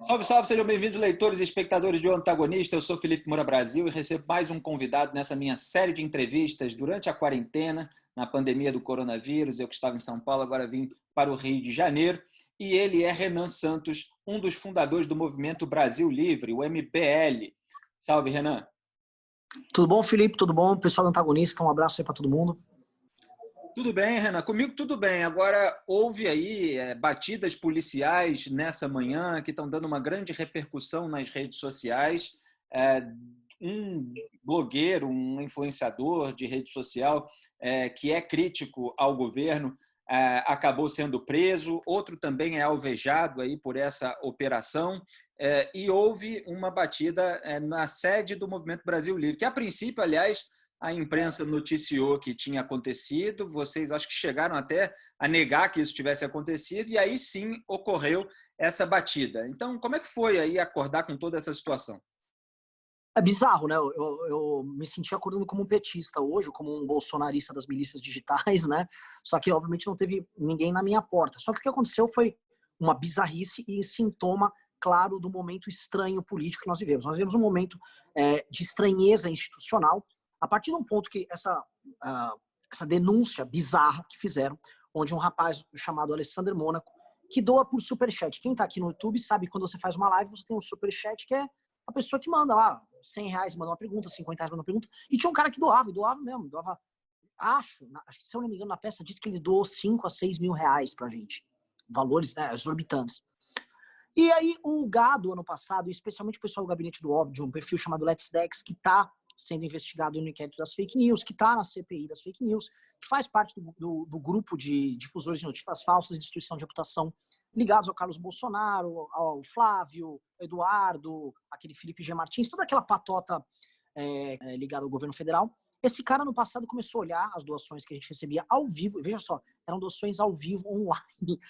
Salve, salve, sejam bem-vindos, leitores e espectadores do Antagonista. Eu sou Felipe Moura Brasil e recebo mais um convidado nessa minha série de entrevistas durante a quarentena, na pandemia do coronavírus. Eu que estava em São Paulo, agora vim para o Rio de Janeiro. E ele é Renan Santos, um dos fundadores do Movimento Brasil Livre, o MBL. Salve, Renan. Tudo bom, Felipe? Tudo bom? Pessoal do Antagonista, um abraço aí para todo mundo. Tudo bem, Renan? Comigo tudo bem. Agora, houve aí batidas policiais nessa manhã que estão dando uma grande repercussão nas redes sociais. Um blogueiro, um influenciador de rede social que é crítico ao governo acabou sendo preso. Outro também é alvejado aí por essa operação. E houve uma batida na sede do Movimento Brasil Livre, que a princípio, aliás, a imprensa noticiou que tinha acontecido, vocês acho que chegaram até a negar que isso tivesse acontecido, e aí sim ocorreu essa batida. Então, como é que foi aí acordar com toda essa situação? É bizarro, né? Eu me senti acordando como um petista hoje, como um bolsonarista das milícias digitais, né? Só que, obviamente, não teve ninguém na minha porta. Só que o que aconteceu foi uma bizarrice e sintoma claro do momento estranho político que nós vivemos. Nós vivemos um momento de estranheza institucional, a partir de um ponto que essa denúncia bizarra que fizeram, onde um rapaz chamado Alessander Mônaco, que doa por superchat. Quem está aqui no YouTube sabe que quando você faz uma live, você tem um superchat, que é a pessoa que manda lá R$100, manda uma pergunta, R$50 manda uma pergunta. E tinha um cara que doava, e doava mesmo, doava, acho que se eu não me engano, na peça diz que ele doou 5 a 6 mil reais pra gente. Valores, né, exorbitantes. E aí o Gado, ano passado, especialmente o pessoal do Gabinete do Óbvio, um perfil chamado Let's Dex, que está sendo investigado no inquérito das fake news, que está na CPI das fake news, que faz parte do grupo de difusores de notícias falsas e destruição de reputação ligados ao Carlos Bolsonaro, ao Flávio, Eduardo, aquele Felipe G. Martins, toda aquela patota ligada ao governo federal. Esse cara, no passado, começou a olhar as doações que a gente recebia ao vivo, e veja só, eram doações ao vivo, online,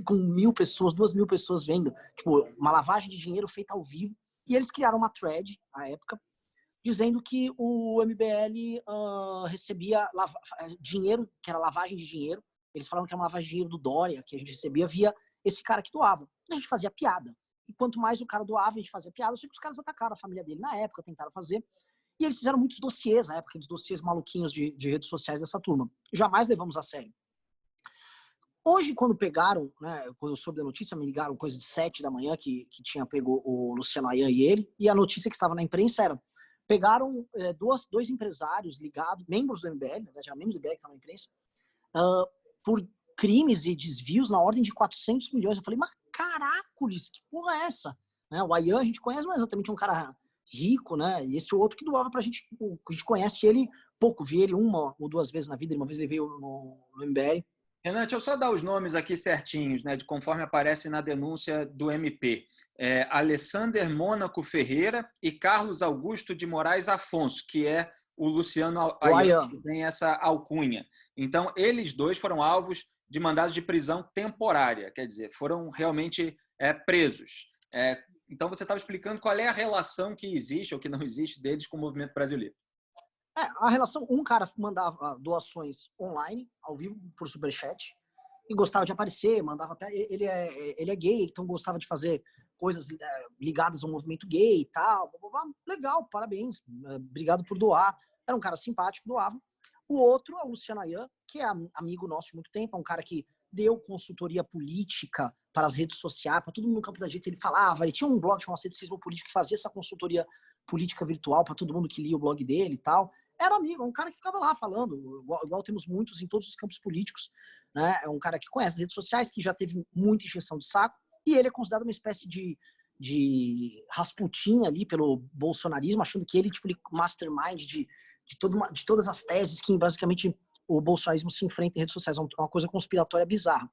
com 1.000 pessoas, 2.000 pessoas vendo, tipo, uma lavagem de dinheiro feita ao vivo, e eles criaram uma thread, à época, dizendo que o MBL recebia dinheiro, que era lavagem de dinheiro. Eles falaram que era uma lavagem de dinheiro do Dória, que a gente recebia via esse cara que doava. A gente fazia piada. E quanto mais o cara doava, a gente fazia piada. Eu sei que os caras atacaram a família dele na época, tentaram fazer. E eles fizeram muitos dossiês na época, aqueles dossiês maluquinhos de redes sociais dessa turma. Jamais levamos a sério. Hoje, quando pegaram, né, quando eu soube da notícia, me ligaram coisa de 7 da manhã, que tinha pego o Luciano Ayan e ele, e a notícia que estava na imprensa era: pegaram dois empresários ligados, membros do MBL, na verdade, eram membros do MBL que estavam na imprensa, por crimes e desvios na ordem de 400 milhões. Eu falei, mas caracoles, que porra é essa? Né, o Ayan a gente conhece, não é exatamente um cara rico, né? E esse outro que doava pra gente, a gente conhece ele pouco, vi ele uma ou duas vezes na vida, uma vez ele veio no MBL. Renan, deixa eu só dar os nomes aqui certinhos, né, de conforme aparece na denúncia do MP. Alessander Mônaco Ferreira e Carlos Augusto de Moraes Afonso, que é o Luciano Ayan, que tem essa alcunha. Então, eles dois foram alvos de mandados de prisão temporária, quer dizer, foram realmente presos. Então, você estava explicando qual é a relação que existe ou que não existe deles com o Movimento Brasil Livre. A relação, um cara mandava doações online, ao vivo, por superchat, e gostava de aparecer, mandava, ele é gay, então gostava de fazer coisas ligadas ao movimento gay e tal, legal, parabéns, obrigado por doar, era um cara simpático, doava. O outro é o Luciano Ayan, que é amigo nosso de muito tempo, é um cara que deu consultoria política para as redes sociais, para todo mundo no campo da gente, ele falava, ele tinha um blog chamado Ceticismo Político que fazia essa consultoria política virtual para todo mundo que lia o blog dele e tal. Era amigo, é um cara que ficava lá falando, igual temos muitos em todos os campos políticos, né? É um cara que conhece as redes sociais, que já teve muita injeção de saco, e ele é considerado uma espécie de Rasputin ali pelo bolsonarismo, achando que ele, tipo, mastermind de todas as teses que basicamente o bolsonarismo se enfrenta em redes sociais. É uma coisa conspiratória bizarra.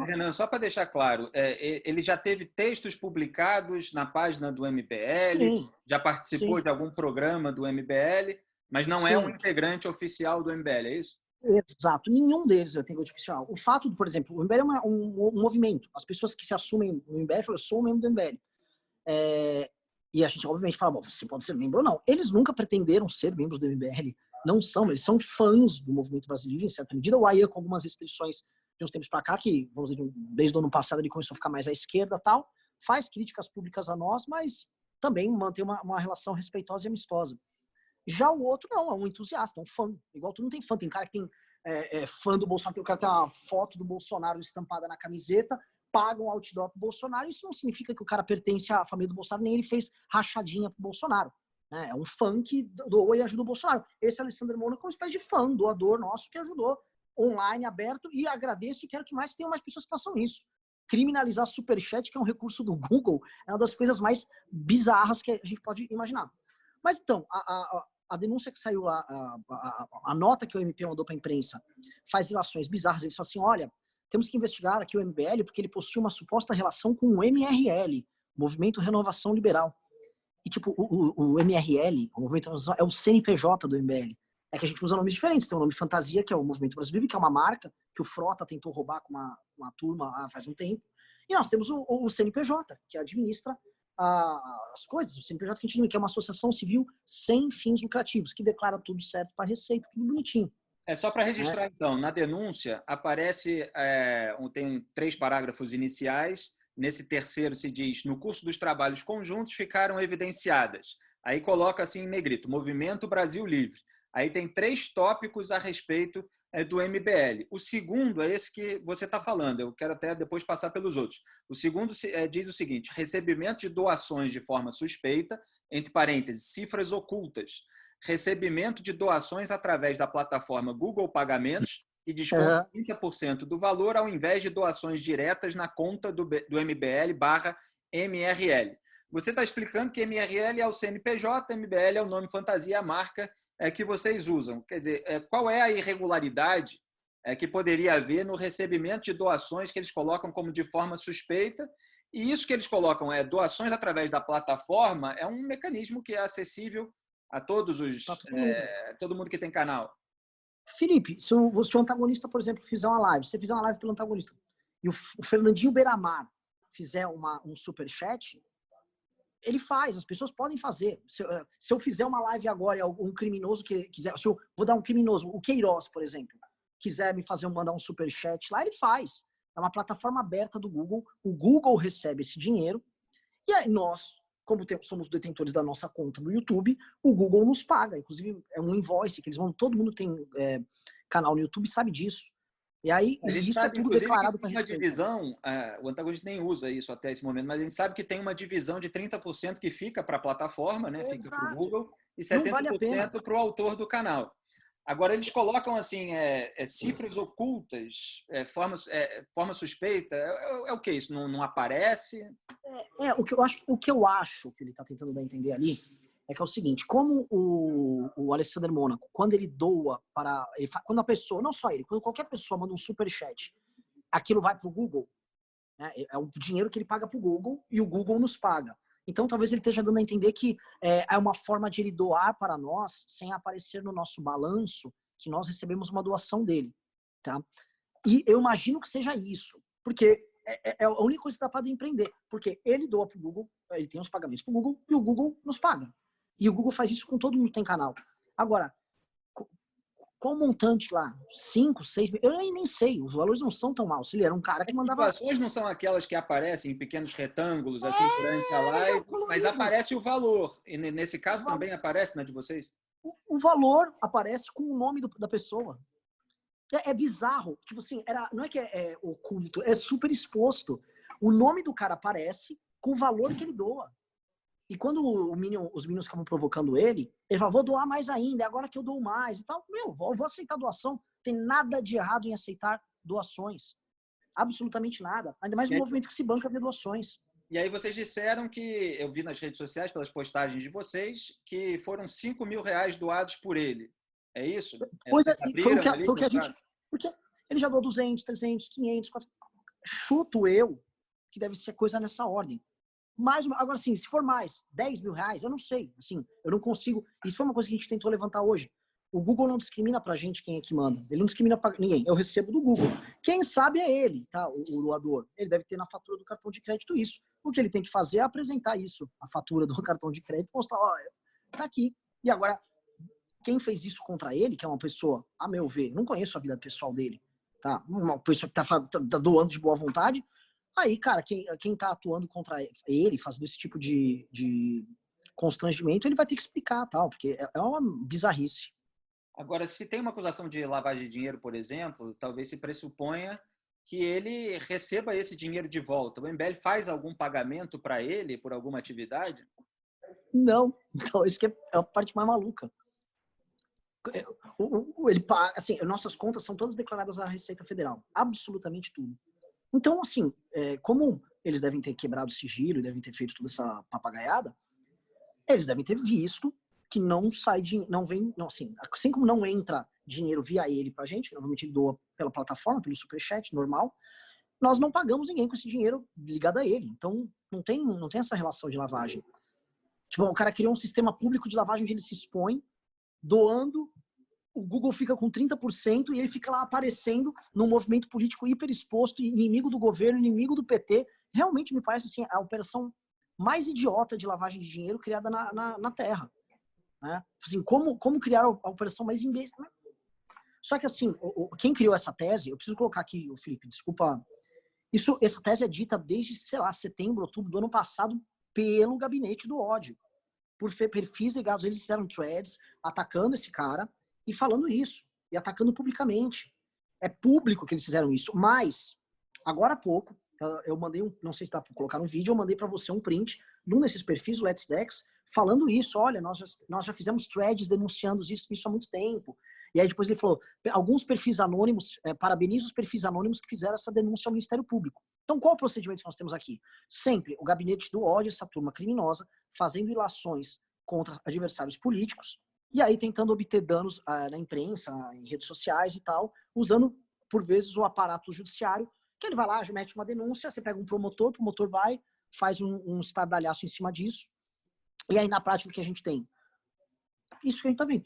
Renan, só para deixar claro, ele já teve textos publicados na página do MBL, sim, já participou de algum programa do MBL, mas não é um integrante oficial do MBL, é isso? Exato, nenhum deles é integrante oficial. O fato, por exemplo, o MBL é um movimento. As pessoas que se assumem no MBL falam, eu sou um membro do MBL. E a gente, obviamente, fala, bom, você pode ser membro ou não. Eles nunca pretenderam ser membros do MBL, não são, eles são fãs do movimento brasileiro, em certa medida. O Ayan, com algumas restrições de uns tempos para cá, que, vamos dizer, desde o ano passado ele começou a ficar mais à esquerda e tal, faz críticas públicas a nós, mas também mantém uma relação respeitosa e amistosa. Já o outro não, é um entusiasta, é um fã. Igual tu não tem fã, tem cara que tem fã do Bolsonaro, o cara tem uma foto do Bolsonaro estampada na camiseta, paga um outdoor pro Bolsonaro, isso não significa que o cara pertence à família do Bolsonaro, nem ele fez rachadinha pro Bolsonaro. Né? É um fã que doa e ajuda o Bolsonaro. Esse Alessandro Mônaco é uma espécie de fã, doador nosso que ajudou, online, aberto, e agradeço e quero que tenham mais pessoas que façam isso. Criminalizar superchat, que é um recurso do Google, é uma das coisas mais bizarras que a gente pode imaginar. Mas então, a denúncia que saiu, a nota que o MP mandou para a imprensa faz relações bizarras. Eles falam assim, olha, temos que investigar aqui o MBL porque ele possui uma suposta relação com o MRL, Movimento Renovação Liberal. E tipo, o MRL, o Movimento Renovação, é o CNPJ do MBL. É que a gente usa nomes diferentes. Tem o nome Fantasia, que é o Movimento Brasileiro, que é uma marca que o Frota tentou roubar com uma turma lá faz um tempo. E nós temos o CNPJ, que administra as coisas. O CNPJ que a gente tem, que é uma associação civil sem fins lucrativos, que declara tudo certo para a Receita, tudo bonitinho. É só para registrar, então, na denúncia aparece, tem 3 parágrafos iniciais, nesse terceiro se diz, no curso dos trabalhos conjuntos ficaram evidenciadas. Aí coloca assim em negrito, Movimento Brasil Livre. Aí tem 3 tópicos a respeito do MBL. O segundo é esse que você está falando, eu quero até depois passar pelos outros. O segundo diz o seguinte, recebimento de doações de forma suspeita, entre parênteses, cifras ocultas, recebimento de doações através da plataforma Google Pagamentos e desconto de 30% do valor ao invés de doações diretas na conta do MBL/MRL. Você está explicando que MRL é o CNPJ, MBL é o nome fantasia, a marca que vocês usam. Quer dizer, qual é a irregularidade que poderia haver no recebimento de doações que eles colocam como de forma suspeita? E isso que eles colocam, doações através da plataforma, é um mecanismo que é acessível a todos todo mundo que tem canal. Felipe, se o antagonista, por exemplo, fizer uma live, você fizer uma live pelo antagonista, e o Fernandinho Beiramar fizer um superchat, ele faz, as pessoas podem fazer. Se eu fizer uma live agora e um criminoso que quiser, vou dar um criminoso, o Queiroz, por exemplo, quiser me mandar um superchat lá, ele faz. É uma plataforma aberta do Google, o Google recebe esse dinheiro, e aí nós, como somos detentores da nossa conta no YouTube, o Google nos paga. Inclusive, é um invoice que eles vão, todo mundo tem canal no YouTube, sabe disso. E aí, isso sabe, é tudo declarado para uma divisão, o antagonista nem usa isso até esse momento, mas a gente sabe que tem uma divisão de 30% que fica para a plataforma, né, fica para o Google, e 70% para o autor do canal. Agora, eles colocam assim, cifras ocultas, forma suspeita. É o que isso? Não aparece? O que eu acho que ele está tentando dar a entender ali é que é o seguinte, como o Alessandro Mônaco, quando ele doa quando a pessoa, não só ele, quando qualquer pessoa manda um superchat, aquilo vai para o Google, né? É o dinheiro que ele paga para o Google e o Google nos paga. Então, talvez ele esteja dando a entender que é uma forma de ele doar para nós sem aparecer no nosso balanço que nós recebemos uma doação dele, tá? E eu imagino que seja isso, porque é a única coisa que dá para empreender, porque ele doa para o Google, ele tem os pagamentos para o Google e o Google nos paga. E o Google faz isso com todo mundo que tem canal. Agora, qual o montante lá? 5, 6 mil? Eu nem sei, os valores não são tão maus. Ele era um cara que mandava... As situações não são aquelas que aparecem em pequenos retângulos, assim, durante a live, mas aparece o valor. E nesse caso também aparece na de vocês? O valor aparece com o nome da pessoa. É bizarro. Tipo assim, não é que é oculto, é super exposto. O nome do cara aparece com o valor que ele doa. E quando os Minions ficavam provocando ele falava, vou doar mais ainda, é agora que eu dou mais e tal. Vou aceitar doação. Tem nada de errado em aceitar doações. Absolutamente nada. Ainda mais um movimento que se banca de doações. E aí vocês disseram que, eu vi nas redes sociais, pelas postagens de vocês, que foram R$5.000 doados por ele. É isso? Foi o que a gente... Porque ele já doou 200, 300, 500, 400. Chuto eu que deve ser coisa nessa ordem. Agora, assim, se for mais R$10.000, eu não sei. Assim, eu não consigo. Isso foi uma coisa que a gente tentou levantar hoje. O Google não discrimina pra gente quem é que manda. Ele não discrimina pra ninguém. Eu recebo do Google. Quem sabe é ele, tá? O doador. Ele deve ter na fatura do cartão de crédito isso. O que ele tem que fazer é apresentar isso, a fatura do cartão de crédito, mostrar, ó, tá aqui. E agora, quem fez isso contra ele, que é uma pessoa, a meu ver, não conheço a vida pessoal dele, tá? Uma pessoa que tá doando de boa vontade, Aí, cara, quem tá atuando contra ele, fazendo esse tipo de constrangimento, ele vai ter que explicar, tal, porque é uma bizarrice. Agora, se tem uma acusação de lavagem de dinheiro, por exemplo, talvez se pressuponha que ele receba esse dinheiro de volta. O MBL faz algum pagamento para ele por alguma atividade? Não, então isso que é a parte mais maluca. Ele, assim, nossas contas são todas declaradas à Receita Federal, absolutamente tudo. Então, assim, como eles devem ter quebrado o sigilo, devem ter feito toda essa papagaiada, eles devem ter visto que não sai não vem, não, assim como não entra dinheiro via ele pra gente, normalmente ele doa pela plataforma, pelo Superchat, normal, nós não pagamos ninguém com esse dinheiro ligado a ele. Então, não tem essa relação de lavagem. Tipo, o cara criou um sistema público de lavagem onde ele se expõe, doando, o Google fica com 30% e ele fica lá aparecendo num movimento político hiper exposto, inimigo do governo, inimigo do PT. Realmente me parece assim, a operação mais idiota de lavagem de dinheiro criada na Terra. Né? Assim, como criar a operação mais imbecil? Só que assim, quem criou essa tese, eu preciso colocar aqui, Felipe, desculpa, essa tese é dita desde, sei lá, setembro, outubro do ano passado pelo gabinete do ódio. Por perfis ligados, eles fizeram threads atacando esse cara e falando isso, e atacando publicamente. É público que eles fizeram isso, mas, agora há pouco, eu mandei não sei se dá para colocar um vídeo, eu mandei para você um print de um desses perfis, o Let's Dex, falando isso, olha, nós já fizemos threads denunciando isso há muito tempo. E aí depois ele falou, alguns perfis anônimos, parabenizo os perfis anônimos que fizeram essa denúncia ao Ministério Público. Então qual o procedimento que nós temos aqui? Sempre o gabinete do ódio, essa turma criminosa, fazendo ilações contra adversários políticos, e aí tentando obter danos na imprensa, em redes sociais e tal, usando, por vezes, o aparato judiciário, que ele vai lá, mete uma denúncia, você pega um promotor, o promotor vai, faz um estardalhaço em cima disso, e aí na prática o que a gente tem? Isso que a gente tá vendo.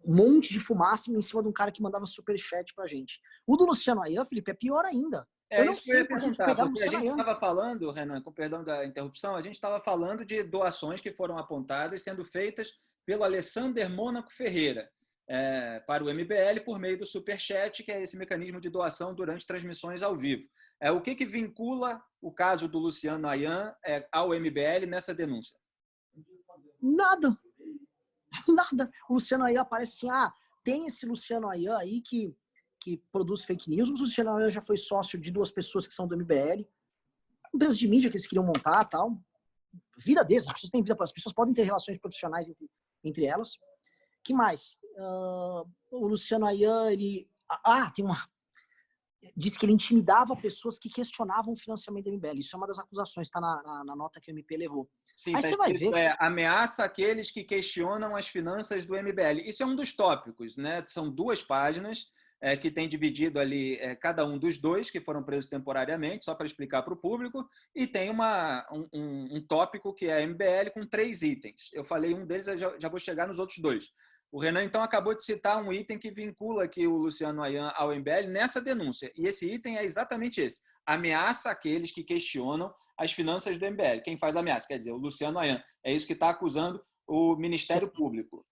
Um monte de fumaça em cima de um cara que mandava superchat pra gente. O do Luciano Ayan, Felipe, é pior ainda. Eu não Isso que eu sei ia por que perguntar, pegaram o porque a Luciano gente Ayan. estava falando, Renan, com perdão da interrupção, a gente estava falando de doações que foram apontadas sendo feitas pelo Alessander Mônaco Ferreira para o MBL por meio do Superchat, que é esse mecanismo de doação durante transmissões ao vivo. O que vincula o caso do Luciano Ayan ao MBL nessa denúncia? Nada. Nada. O Luciano Ayan aparece assim, tem esse Luciano Ayan aí que produz fake news. O Luciano Ayan já foi sócio de 2 pessoas que são do MBL. Empresas de mídia que eles queriam montar tal. Vida deles, as pessoas têm vida, as pessoas podem ter relações profissionais entre elas. Que mais? O Luciano Ayan, ele... tem uma... Diz que ele intimidava pessoas que questionavam o financiamento do MBL. Isso é uma das acusações, está na nota que o MP levou. Sim, Aí tá você vai escrito, ver... ameaça aqueles que questionam as finanças do MBL. Isso é um dos tópicos, né? São 2 páginas que tem dividido ali cada um dos 2 que foram presos temporariamente, só para explicar para o público, e tem um tópico que é MBL com 3 itens. Eu falei um deles, eu já vou chegar nos outros 2. O Renan, então, acabou de citar um item que vincula aqui o Luciano Ayan ao MBL nessa denúncia. E esse item é exatamente esse. Ameaça aqueles que questionam as finanças do MBL. Quem faz a ameaça? Quer dizer, o Luciano Ayan. É isso que está acusando o Ministério Público.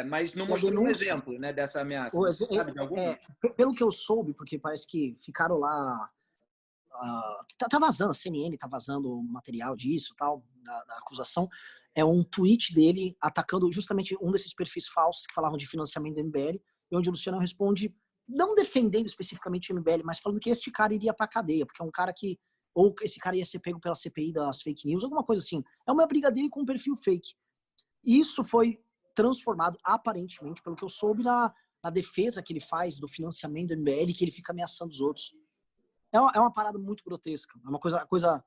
Mas não mostrou um exemplo, né, dessa ameaça. Você sabe de alguma? Pelo que eu soube, porque parece que ficaram lá... tá vazando, a CNN tá vazando material disso, tal, da acusação. É um tweet dele atacando justamente um desses perfis falsos que falavam de financiamento do MBL, e onde o Luciano responde, não defendendo especificamente o MBL, mas falando que este cara iria pra cadeia, porque é um cara que, ou esse cara ia ser pego pela CPI das fake news, alguma coisa assim. É uma briga dele com um perfil fake. Isso foi transformado, aparentemente, pelo que eu soube, na defesa que ele faz do financiamento do MBL, que ele fica ameaçando os outros. É uma parada muito grotesca. É uma coisa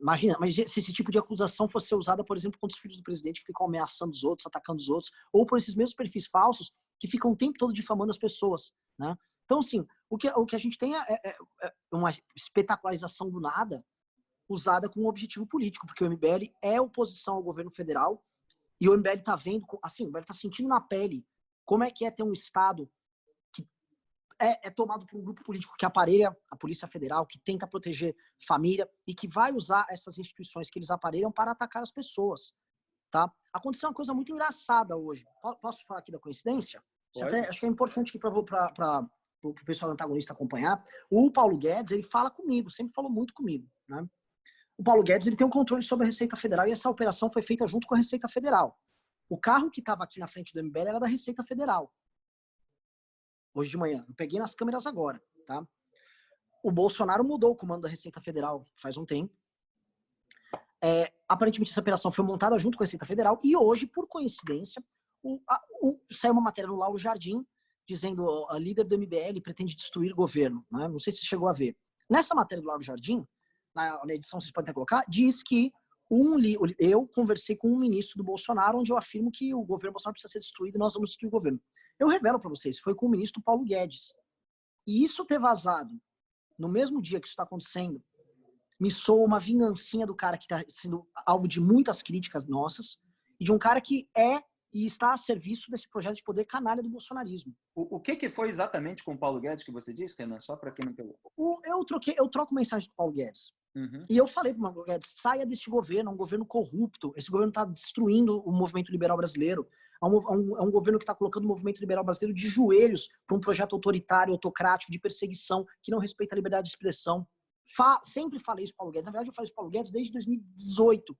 imagina, mas se esse tipo de acusação fosse usada, por exemplo, contra os filhos do presidente que ficam ameaçando os outros, atacando os outros, ou por esses mesmos perfis falsos que ficam o tempo todo difamando as pessoas, né? Então, assim, o que a gente tem é uma espetacularização do nada usada com um objetivo político, porque o MBL é oposição ao governo federal e o MBL tá vendo, assim, o MBL tá sentindo na pele como é que é ter um Estado que é tomado por um grupo político que aparelha a Polícia Federal, que tenta proteger família e que vai usar essas instituições que eles aparelham para atacar as pessoas, tá? Aconteceu uma coisa muito engraçada hoje. Posso falar aqui da coincidência? Acho que é importante aqui para o pessoal do antagonista acompanhar, o Paulo Guedes, ele fala comigo, sempre falou muito comigo, né? O Paulo Guedes, ele tem um controle sobre a Receita Federal e essa operação foi feita junto com a Receita Federal. O carro que estava aqui na frente do MBL era da Receita Federal. Hoje de manhã. Eu peguei nas câmeras agora, tá? O Bolsonaro mudou o comando da Receita Federal faz um tempo. Aparentemente essa operação foi montada junto com a Receita Federal e hoje, por coincidência, saiu uma matéria no Lauro Jardim dizendo a líder do MBL pretende destruir o governo, né? Não sei se você chegou a ver. Nessa matéria do Lauro Jardim, na edição vocês podem até colocar, diz que eu conversei com um ministro do Bolsonaro onde eu afirmo que o governo Bolsonaro precisa ser destruído e nós vamos destruir o governo. Eu revelo para vocês, foi com o ministro Paulo Guedes. E isso ter vazado no mesmo dia que isso está acontecendo, me soa uma vingancinha do cara que está sendo alvo de muitas críticas nossas e de um cara que e está a serviço desse projeto de poder canalha do bolsonarismo. O que foi exatamente com o Paulo Guedes que você disse, Renan? Só para quem não pegou. Eu troco mensagem com o Paulo Guedes. Uhum. E eu falei para o Paulo Guedes, saia deste governo, é um governo corrupto, esse governo está destruindo o movimento liberal brasileiro, é um governo que está colocando o movimento liberal brasileiro de joelhos para um projeto autoritário, autocrático, de perseguição, que não respeita a liberdade de expressão. Sempre falei isso para o Paulo Guedes. Na verdade, eu falei isso para o Paulo Guedes desde 2018.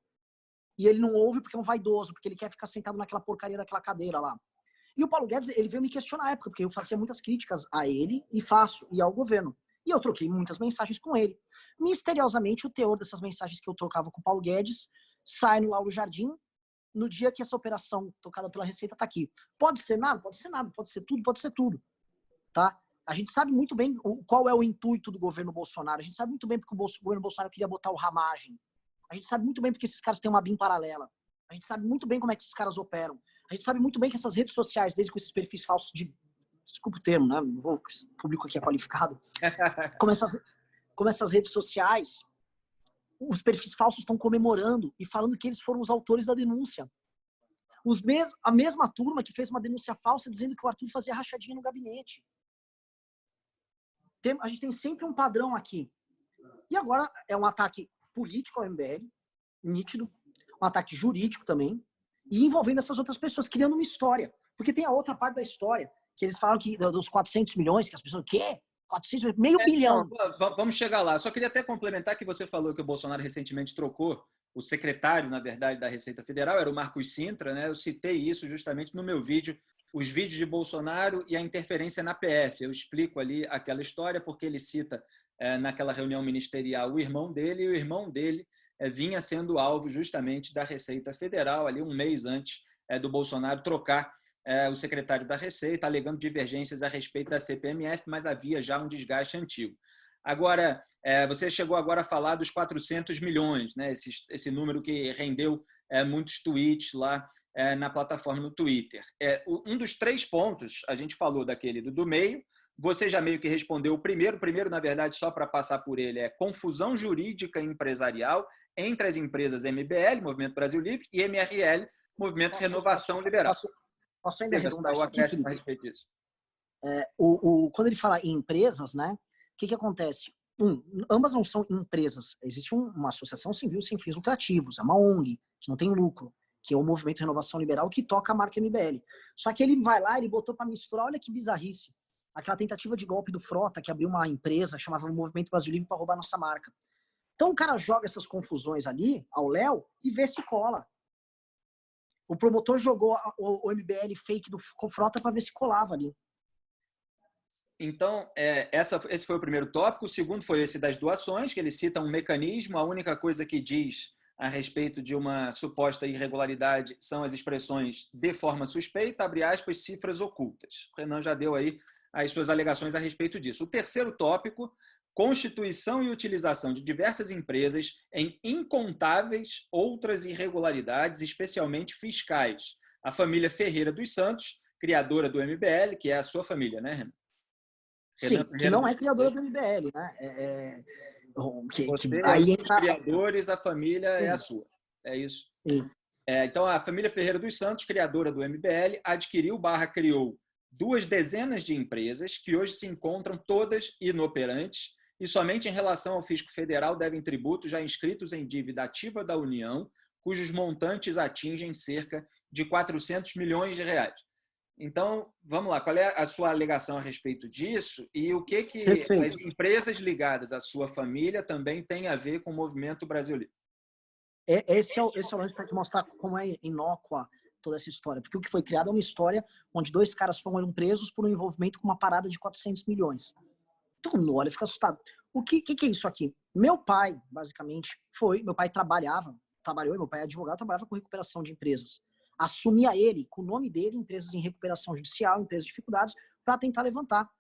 E ele não ouve porque é um vaidoso, porque ele quer ficar sentado naquela porcaria daquela cadeira lá. E o Paulo Guedes, ele veio me questionar na época, porque eu fazia muitas críticas a ele e ao governo. E eu troquei muitas mensagens com ele. Misteriosamente, o teor dessas mensagens que eu trocava com o Paulo Guedes sai no Lauro Jardim no dia que essa operação tocada pela Receita está aqui. Pode ser nada, pode ser nada, pode ser tudo. Tá? A gente sabe muito bem qual é o intuito do governo Bolsonaro. A gente sabe muito bem porque o governo Bolsonaro queria botar o ramagem. A gente sabe muito bem porque esses caras têm uma BIM paralela. A gente sabe muito bem como é que esses caras operam. A gente sabe muito bem que essas redes sociais, desde com esses perfis falsos de... Desculpa o termo, né? Não vou... O público aqui é qualificado. Como essas redes sociais, os perfis falsos estão comemorando e falando que eles foram os autores da denúncia. A mesma turma que fez uma denúncia falsa dizendo que o Arthur fazia rachadinha no gabinete. A gente tem sempre um padrão aqui. E agora é um ataque político ao MBL, nítido, um ataque jurídico também, e envolvendo essas outras pessoas, criando uma história. Porque tem a outra parte da história, que eles falam que dos 400 milhões, que as pessoas, o quê? 400, meio bilhão. Vamos chegar lá. Só queria até complementar que você falou que o Bolsonaro recentemente trocou o secretário, na verdade, da Receita Federal, era o Marcos Sintra, né? Eu citei isso justamente no meu vídeo, os vídeos de Bolsonaro e a interferência na PF. Eu explico ali aquela história porque ele cita naquela reunião ministerial o irmão dele, e o irmão dele vinha sendo alvo justamente da Receita Federal, ali um mês antes do Bolsonaro trocar o secretário da Receita, alegando divergências a respeito da CPMF, mas havia já um desgaste antigo. Agora, você chegou agora a falar dos 400 milhões, né? Esse número que rendeu muitos tweets lá na plataforma no Twitter. Um dos 3 pontos, a gente falou daquele do meio, você já meio que respondeu o primeiro. O primeiro, na verdade, só para passar por ele, é confusão jurídica e empresarial entre as empresas MBL, Movimento Brasil Livre, e MRL, Movimento Renovação Liberal. Posso ainda arredondar isso aqui, a respeito disso? Quando ele fala em empresas, né, o que acontece? Ambas não são empresas. Existe uma associação civil sem fins lucrativos, é uma ONG, que não tem lucro, que é o Movimento Renovação Liberal, que toca a marca MBL. Só que ele vai lá, ele botou para misturar, olha que bizarrice, aquela tentativa de golpe do Frota, que abriu uma empresa, chamava Movimento Brasil Livre, para roubar nossa marca. Então o cara joga essas confusões ali, ao léu, e vê se cola. O promotor jogou o MBL fake do Frota para ver se colava ali. Então, esse foi o primeiro tópico. O segundo foi esse das doações, que ele cita um mecanismo. A única coisa que diz a respeito de uma suposta irregularidade são as expressões de forma suspeita, abre aspas, cifras ocultas. O Renan já deu aí as suas alegações a respeito disso. O terceiro tópico, constituição e utilização de diversas empresas em incontáveis outras irregularidades, especialmente fiscais. A família Ferreira dos Santos, criadora do MBL, que é a sua família, né, Renan? Sim, que não é criadora do MBL, né? Aí entra... Os criadores, a família é a sua. É isso? Isso. Então, a família Ferreira dos Santos, criadora do MBL, criou 2 dezenas de empresas que hoje se encontram todas inoperantes e somente em relação ao fisco federal devem tributos já inscritos em dívida ativa da União, cujos montantes atingem cerca de 400 milhões de reais. Então, vamos lá, qual é a sua alegação a respeito disso e o que as Perfeito. empresas ligadas à sua família também têm a ver com o Movimento Brasil Livre? Esse é o lance para te mostrar como é inócua toda essa história. Porque o que foi criado é uma história onde 2 caras foram presos por um envolvimento com uma parada de 400 milhões. Todo mundo olha e fica assustado. O que é isso aqui? Meu pai, basicamente, meu pai trabalhou, meu pai é advogado, trabalhava com recuperação de empresas. Assumia ele, com o nome dele, empresas em recuperação judicial, empresas de dificuldades, para tentar levantar.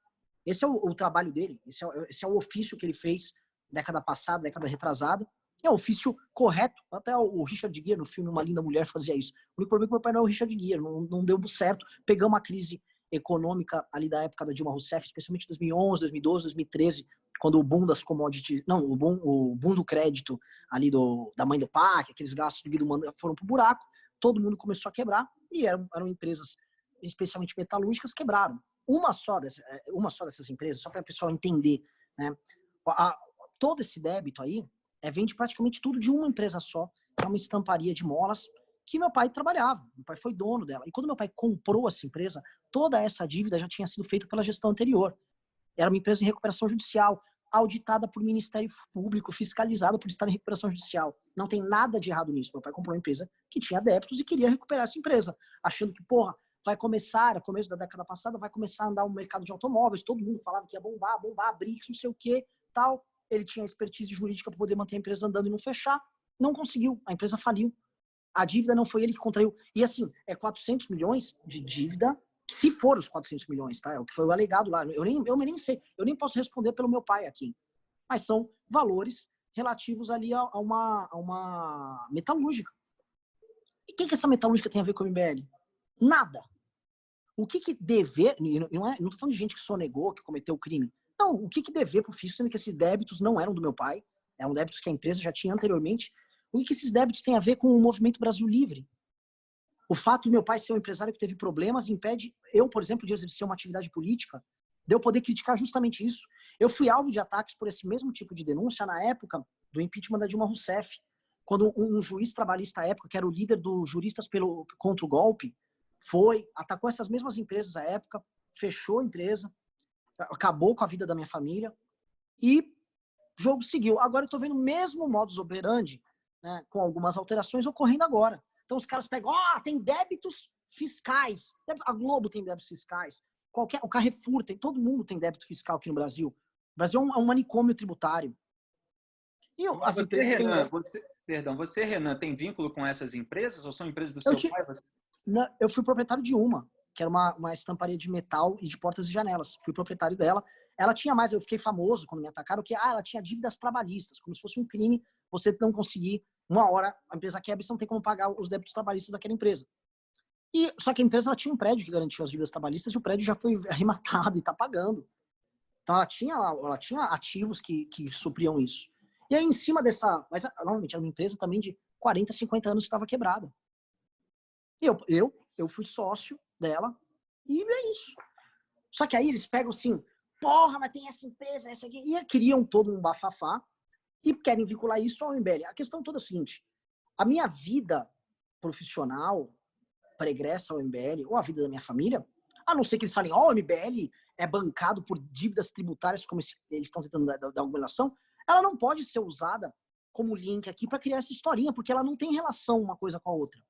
Esse é o trabalho dele, esse é o ofício que ele fez década passada, década retrasada. É um ofício correto. Até o Richard Gere, no filme Uma Linda Mulher, fazia isso. O único problema é que meu pai não é o Richard Gere, não deu certo. Pegamos uma crise econômica ali da época da Dilma Rousseff, especialmente 2011, 2012, 2013, quando o boom das commodities, não, o boom do crédito ali da mãe do PAC, aqueles gastos do Guido Manda foram pro buraco, todo mundo começou a quebrar e eram empresas, especialmente metalúrgicas, quebraram. Uma só dessas empresas, só para o pessoal entender, né? Todo esse débito aí vem de praticamente tudo de uma empresa só, que é uma estamparia de molas que meu pai trabalhava. Meu pai foi dono dela. E quando meu pai comprou essa empresa, toda essa dívida já tinha sido feita pela gestão anterior. Era uma empresa em recuperação judicial, auditada por Ministério Público, fiscalizada por estar em recuperação judicial. Não tem nada de errado nisso. Meu pai comprou uma empresa que tinha débitos e queria recuperar essa empresa, achando que, vai começar, no começo da década passada, vai começar a andar um mercado de automóveis, todo mundo falava que ia bombar, BRICS, não sei o que, tal. Ele tinha expertise jurídica para poder manter a empresa andando e não fechar. Não conseguiu, a empresa faliu. A dívida não foi ele que contraiu. E assim, 400 milhões de dívida, se for os 400 milhões, tá? É o que foi o alegado lá. Eu nem sei, eu nem posso responder pelo meu pai aqui. Mas são valores relativos ali a uma metalúrgica. E o que essa metalúrgica tem a ver com o MBL? Nada. O que dever, não tô falando de gente que sonegou, que cometeu o crime. Não, o que dever pro fisco, sendo que esses débitos não eram do meu pai, eram débitos que a empresa já tinha anteriormente. O que esses débitos têm a ver com o Movimento Brasil Livre? O fato de meu pai ser um empresário que teve problemas impede eu, por exemplo, de exercer uma atividade política, de eu poder criticar justamente isso. Eu fui alvo de ataques por esse mesmo tipo de denúncia na época do impeachment da Dilma Rousseff, quando um juiz trabalhista à época, que era o líder dos juristas contra o golpe, atacou essas mesmas empresas à época, fechou a empresa, acabou com a vida da minha família e o jogo seguiu. Agora eu tô vendo o mesmo modus operandi, né, com algumas alterações ocorrendo agora. Então os caras pegam, tem débitos fiscais. A Globo tem débitos fiscais. O Carrefour tem, todo mundo tem débito fiscal aqui no Brasil. O Brasil é um manicômio tributário. E as empresas Renan, você, Renan, tem vínculo com essas empresas ou são empresas do seu pai? Eu fui proprietário de uma, que era uma estamparia de metal e de portas e janelas. Fui proprietário dela. Ela tinha mais, eu fiquei famoso quando me atacaram, que ela tinha dívidas trabalhistas, como se fosse um crime você não conseguir, uma hora a empresa quebra e você não tem como pagar os débitos trabalhistas daquela empresa. Só que a empresa tinha um prédio que garantiu as dívidas trabalhistas e o prédio já foi arrematado e está pagando. Então ela tinha ativos que supriam isso. E aí em cima dessa, mas normalmente era uma empresa também de 40, 50 anos que estava quebrada. E eu fui sócio dela e é isso. Só que aí eles pegam assim, mas tem essa empresa, essa aqui, e criam todo um bafafá e querem vincular isso ao MBL. A questão toda é a seguinte, a minha vida profissional pregressa ao MBL, ou a vida da minha família, a não ser que eles falem, o MBL é bancado por dívidas tributárias, como eles estão tentando dar alguma relação, ela não pode ser usada como link aqui para criar essa historinha, porque ela não tem relação uma coisa com a outra.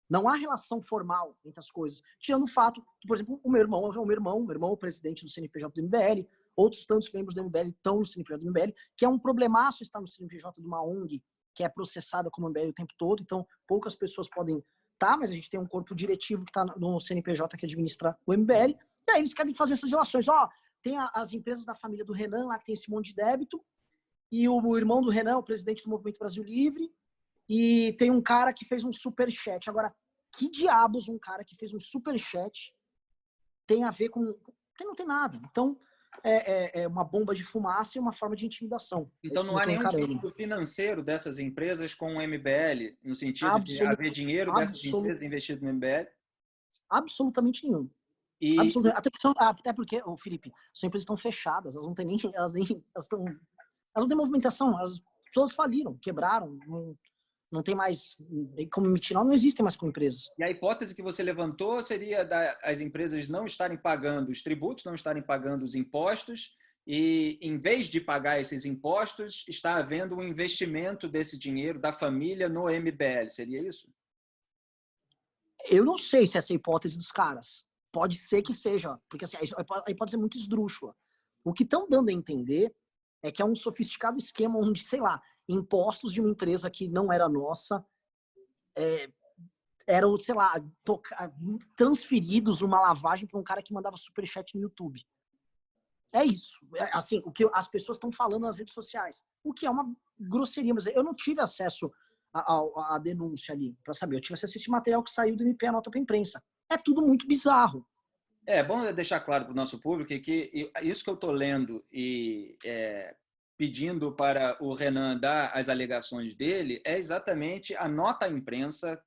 Não há relação formal entre as coisas. Tirando o fato que, por exemplo, o meu irmão é o presidente do CNPJ do MBL, outros tantos membros do MBL estão no CNPJ do MBL, que é um problemaço estar no CNPJ de uma ONG que é processada como MBL o tempo todo, então poucas pessoas podem estar, mas a gente tem um corpo diretivo que está no CNPJ que administra o MBL, e aí eles querem fazer essas relações. Tem as empresas da família do Renan lá que tem esse monte de débito, e o irmão do Renan, o presidente do Movimento Brasil Livre, e tem um cara que fez um superchat. Agora, que diabos um cara que fez um superchat tem a ver com... Não tem nada. Então, é uma bomba de fumaça e uma forma de intimidação. Então não há nenhum vínculo financeiro dessas empresas com o MBL, no sentido de haver dinheiro dessas empresas investido no MBL? Absolutamente nenhum. Até porque, Felipe, as empresas estão fechadas, elas não têm elas não têm movimentação, as pessoas faliram, quebraram, Não tem mais como emitir nota, não existem mais como empresas. E a hipótese que você levantou seria as empresas não estarem pagando os tributos, não estarem pagando os impostos, e em vez de pagar esses impostos, está havendo um investimento desse dinheiro da família no MBL. Seria isso? Eu não sei se essa é a hipótese dos caras. Pode ser que seja, porque assim, a hipótese é muito esdrúxula. O que estão dando a entender é que é um sofisticado esquema onde, sei lá, impostos de uma empresa que não era nossa eram, sei lá, transferidos numa lavagem para um cara que mandava superchat no YouTube. É isso. É, assim, o que as pessoas estão falando nas redes sociais. O que é uma grosseria. Mas eu não tive acesso à denúncia ali para saber. Eu tive acesso a esse material que saiu do MP, a nota para a imprensa. É tudo muito bizarro. É bom deixar claro para o nosso público que isso que eu estou lendo e pedindo para o Renan dar as alegações dele é exatamente a nota à imprensa,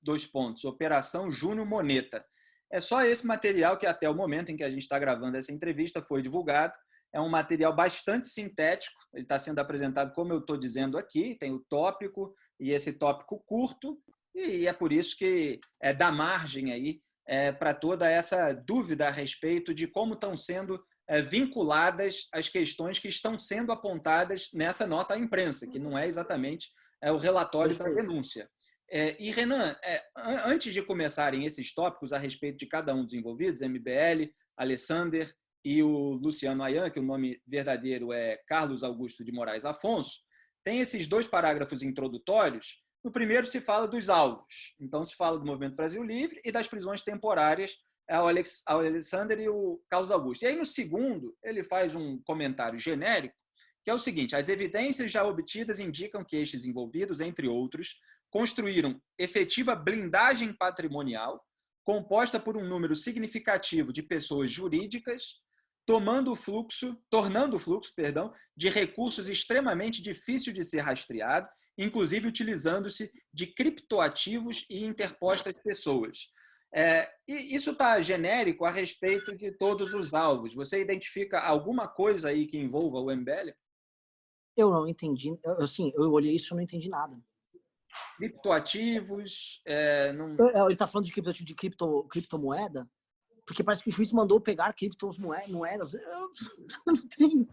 Operação Júnior Moneta. É só esse material que até o momento em que a gente está gravando essa entrevista foi divulgado. É um material bastante sintético, ele está sendo apresentado como eu estou dizendo aqui, tem o tópico e esse tópico curto, e é por isso que dá margem aí para toda essa dúvida a respeito de como estão sendo vinculadas as questões que estão sendo apontadas nessa nota à imprensa, que não é exatamente o relatório da denúncia. E, Renan, antes de começarem esses tópicos a respeito de cada um dos envolvidos, MBL, Alessander e o Luciano Ayan, que o nome verdadeiro é Carlos Augusto de Moraes Afonso, tem esses 2 parágrafos introdutórios. No primeiro se fala dos alvos, então se fala do Movimento Brasil Livre e das prisões temporárias ao Alessander e o Carlos Augusto. E aí no segundo ele faz um comentário genérico, que é o seguinte: as evidências já obtidas indicam que estes envolvidos, entre outros, construíram efetiva blindagem patrimonial composta por um número significativo de pessoas jurídicas, tornando o fluxo de recursos extremamente difícil de ser rastreado, inclusive utilizando-se de criptoativos e interpostas pessoas. E isso está genérico a respeito de todos os alvos. Você identifica alguma coisa aí que envolva o MBL? Eu não entendi. Eu olhei isso e não entendi nada. Criptoativos? Ele está falando de criptomoeda? Porque parece que o juiz mandou pegar criptomoedas. Eu não tenho.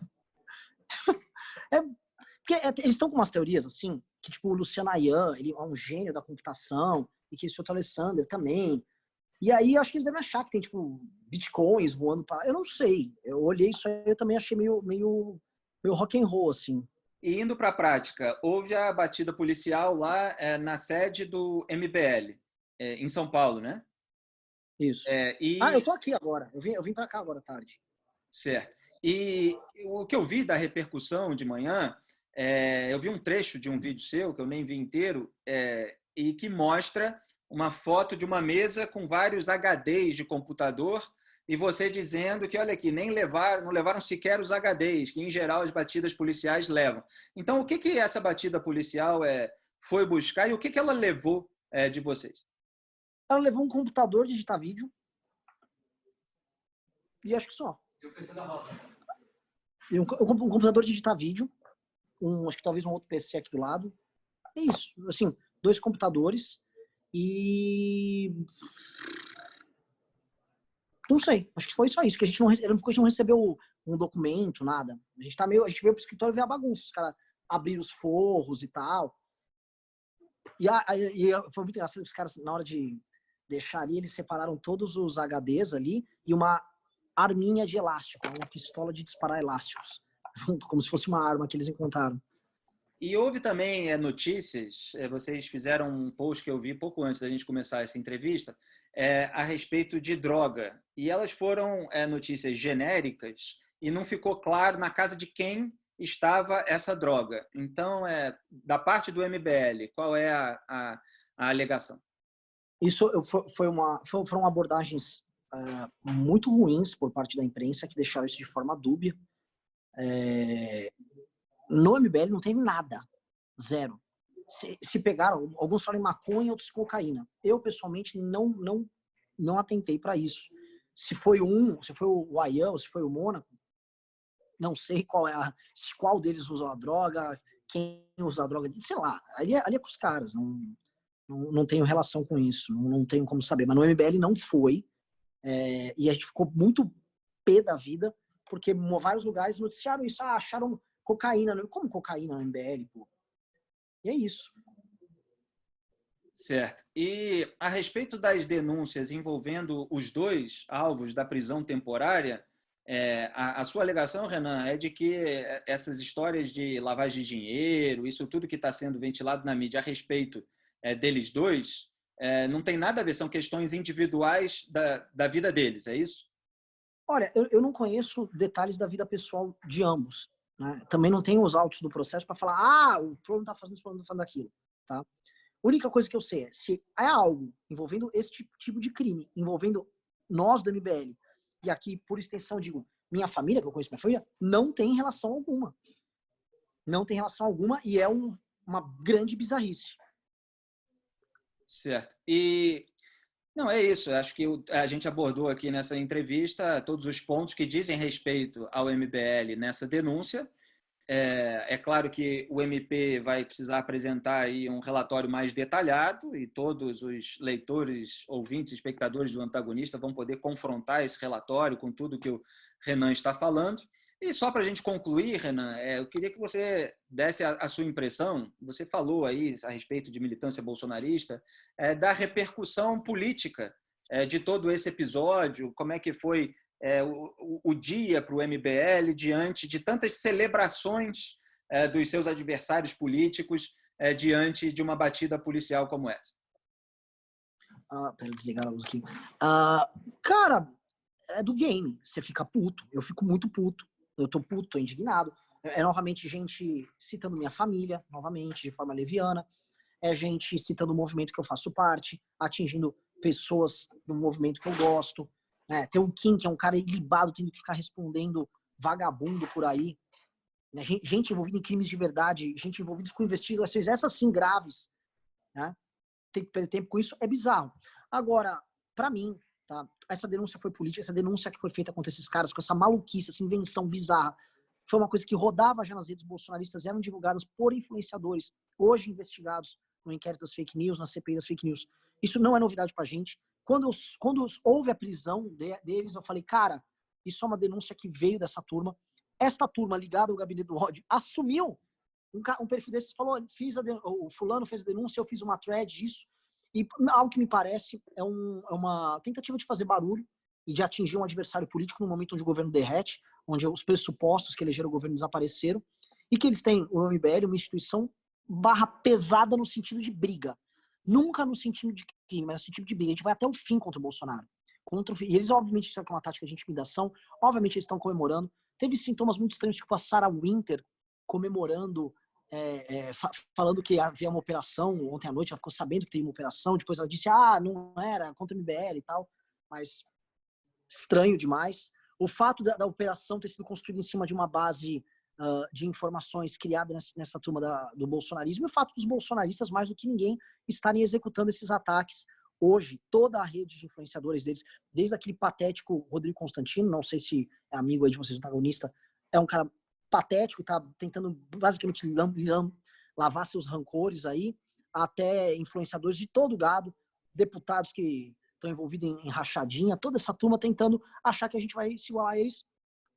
Porque eles estão com umas teorias assim, que tipo o Luciano Ayan, ele é um gênio da computação, e que esse outro Alessander também. E aí acho que eles devem achar que tem tipo bitcoins voando para. Eu não sei. Eu olhei isso aí, eu também achei meio rock and roll assim. E indo para a prática, houve a batida policial lá na sede do MBL, em São Paulo, né? Isso. Eu tô aqui agora. Eu vim para cá agora à tarde. Certo. E o que eu vi da repercussão de manhã, eu vi um trecho de um vídeo seu, que eu nem vi inteiro, e que mostra uma foto de uma mesa com vários HDs de computador e você dizendo que, olha aqui, não levaram sequer os HDs, que em geral as batidas policiais levam. Então, o que essa batida policial foi buscar e o que ela levou de vocês? Ela levou um computador de editar vídeo e acho que só. E o PC da Rosa? E um computador de editar vídeo, acho que talvez um outro PC aqui do lado. É isso, assim, 2 computadores e... Não sei, acho que foi só isso, que a gente não recebeu um documento, nada. A gente veio pro escritório ver a bagunça, os caras abriram os forros e tal. E foi muito engraçado, os caras, na hora de deixar ali, eles separaram todos os HDs ali e uma arminha de elástico, uma pistola de disparar elásticos, como se fosse uma arma que eles encontraram. E houve também notícias, vocês fizeram um post que eu vi pouco antes da gente começar essa entrevista, a respeito de droga. E elas foram notícias genéricas e não ficou claro na casa de quem estava essa droga. Então, da parte do MBL, qual é a alegação? Isso foram abordagens muito ruins por parte da imprensa, que deixaram isso de forma dúbia. No MBL não teve nada. Zero. Se pegaram, alguns falam em maconha, outros cocaína. Eu, pessoalmente, não atentei para isso. Se foi o Ayan, se foi o Mônaco, não sei qual deles usou a droga, quem usa droga, sei lá, ali é com os caras, não tenho relação com isso, não tenho como saber. Mas no MBL não foi, e a gente ficou muito pé da vida, porque vários lugares noticiaram isso, acharam cocaína. Como cocaína no MBL, pô? E é isso. Certo. E a respeito das denúncias envolvendo os dois alvos da prisão temporária, a sua alegação, Renan, é de que essas histórias de lavagem de dinheiro, isso tudo que está sendo ventilado na mídia a respeito deles dois, não tem nada a ver, são questões individuais da vida deles, é isso? Olha, eu não conheço detalhes da vida pessoal de ambos, né? Também não tenho os autos do processo para falar, o fulano está fazendo isso, o fulano está fazendo aquilo, tá? A única coisa que eu sei é, se é algo envolvendo esse tipo de crime, envolvendo nós do MBL, e aqui, por extensão, eu digo, minha família, que eu conheço minha família, não tem relação alguma. Não tem relação alguma e é uma grande bizarrice. Certo. E não, é isso. Acho que a gente abordou aqui nessa entrevista todos os pontos que dizem respeito ao MBL nessa denúncia. É claro que o MP vai precisar apresentar aí um relatório mais detalhado e todos os leitores, ouvintes, espectadores do Antagonista vão poder confrontar esse relatório com tudo que o Renan está falando. E só para a gente concluir, Renan, eu queria que você desse a sua impressão, você falou aí a respeito de militância bolsonarista, da repercussão política de todo esse episódio, como é que foi o dia para o MBL diante de tantas celebrações dos seus adversários políticos diante de uma batida policial como essa. Pera, desligar a luz aqui. Cara, é do game. Você fica puto. Eu fico muito puto. Eu tô puto, tô indignado. Novamente gente citando minha família, novamente, de forma leviana. É gente citando o movimento que eu faço parte, atingindo pessoas do movimento que eu gosto. Né? Tem o Kim, que é um cara ilibado, tendo que ficar respondendo vagabundo por aí. Né? Gente envolvida em crimes de verdade, gente envolvida com investigações, essas sim graves. Né? Tem que perder tempo com isso, é bizarro. Agora, para mim, tá? Essa denúncia foi política, essa denúncia que foi feita contra esses caras, com essa maluquice, essa invenção bizarra, foi uma coisa que rodava já nas redes bolsonaristas, eram divulgadas por influenciadores, hoje investigados no inquérito das fake news, na CPI das fake news. Isso não é novidade pra gente. Quando houve a prisão deles, eu falei, cara, isso é uma denúncia que veio dessa turma. Esta turma ligada ao gabinete do ódio assumiu um perfil desses, falou, o fulano fez a denúncia, eu fiz uma thread disso. E algo que me parece é uma tentativa de fazer barulho e de atingir um adversário político no momento onde o governo derrete, onde os pressupostos que elegeram o governo desapareceram, e que eles têm o MBL, uma instituição barra pesada no sentido de briga. Nunca no sentido de crime, mas no sentido de briga. A gente vai até o fim contra o Bolsonaro. E eles, obviamente, isso é uma tática de intimidação, obviamente eles estão comemorando. Teve sintomas muito estranhos, tipo a Sarah Winter comemorando, falando que havia uma operação. Ontem à noite ela ficou sabendo que tem uma operação, depois ela disse, não era contra o MBL e tal, mas estranho demais. O fato da operação ter sido construída em cima de uma base de informações criada nessa turma do bolsonarismo, e o fato dos bolsonaristas, mais do que ninguém, estarem executando esses ataques. Hoje, toda a rede de influenciadores deles, desde aquele patético Rodrigo Constantino, não sei se é amigo aí de vocês, antagonista, é um cara patético, tá tentando basicamente lavar seus rancores aí, até influenciadores de todo o gado, deputados que estão envolvidos em rachadinha, toda essa turma tentando achar que a gente vai se igualar a eles.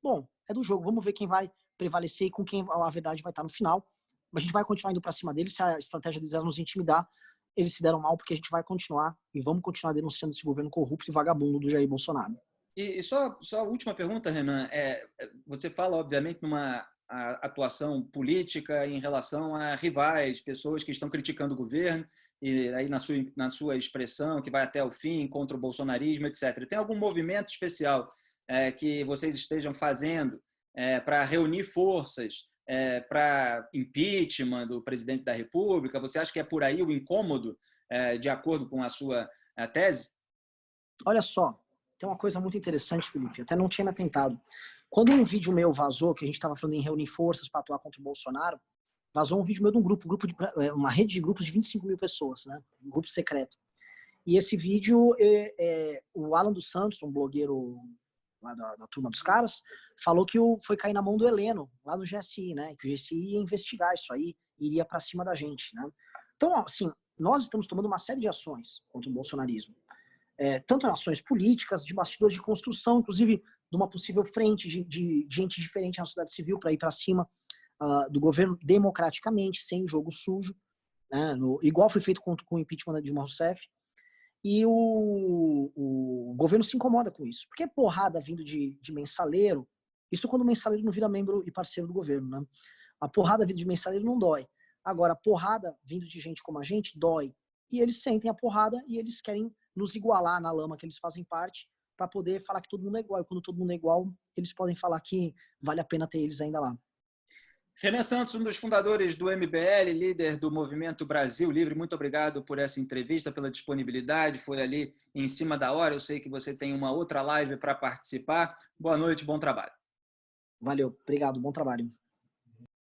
Bom, é do jogo, vamos ver quem vai prevalecer e com quem a verdade vai estar no final. A gente vai continuar indo para cima deles, se a estratégia deles era nos intimidar, eles se deram mal, porque a gente vai continuar e vamos continuar denunciando esse governo corrupto e vagabundo do Jair Bolsonaro. E só a última pergunta, Renan. Você fala, obviamente, numa atuação política em relação a rivais, pessoas que estão criticando o governo, e aí na sua expressão, que vai até o fim, contra o bolsonarismo, etc. Tem algum movimento especial que vocês estejam fazendo para reunir forças para impeachment do presidente da República? Você acha que é por aí o incômodo, de acordo com a sua tese? Olha só, tem uma coisa muito interessante, Felipe, até não tinha me atentado. Quando um vídeo meu vazou, que a gente estava falando em reunir forças para atuar contra o Bolsonaro, vazou um vídeo meu de um grupo uma rede de grupos de 25 mil pessoas, né? Um grupo secreto. E esse vídeo, o Alan dos Santos, um blogueiro lá da turma dos caras, falou que foi cair na mão do Heleno, lá no GSI, né? Que o GSI ia investigar isso aí, iria para cima da gente, né? Então, assim, nós estamos tomando uma série de ações contra o bolsonarismo. Tanto ações políticas, de bastidores de construção, inclusive de uma possível frente de gente diferente na sociedade civil para ir para cima do governo democraticamente, sem jogo sujo, né? Igual foi feito com o impeachment da Dilma Rousseff. E o governo se incomoda com isso. Porque porrada vindo de mensaleiro, isso quando o mensaleiro não vira membro e parceiro do governo, né? A porrada vindo de mensaleiro não dói. Agora, a porrada vindo de gente como a gente dói. E eles sentem a porrada e eles querem nos igualar na lama que eles fazem parte para poder falar que todo mundo é igual. E quando todo mundo é igual, eles podem falar que vale a pena ter eles ainda lá. Renan Santos, um dos fundadores do MBL, líder do Movimento Brasil Livre, muito obrigado por essa entrevista, pela disponibilidade, foi ali em cima da hora, eu sei que você tem uma outra live para participar. Boa noite, bom trabalho. Valeu, obrigado, bom trabalho.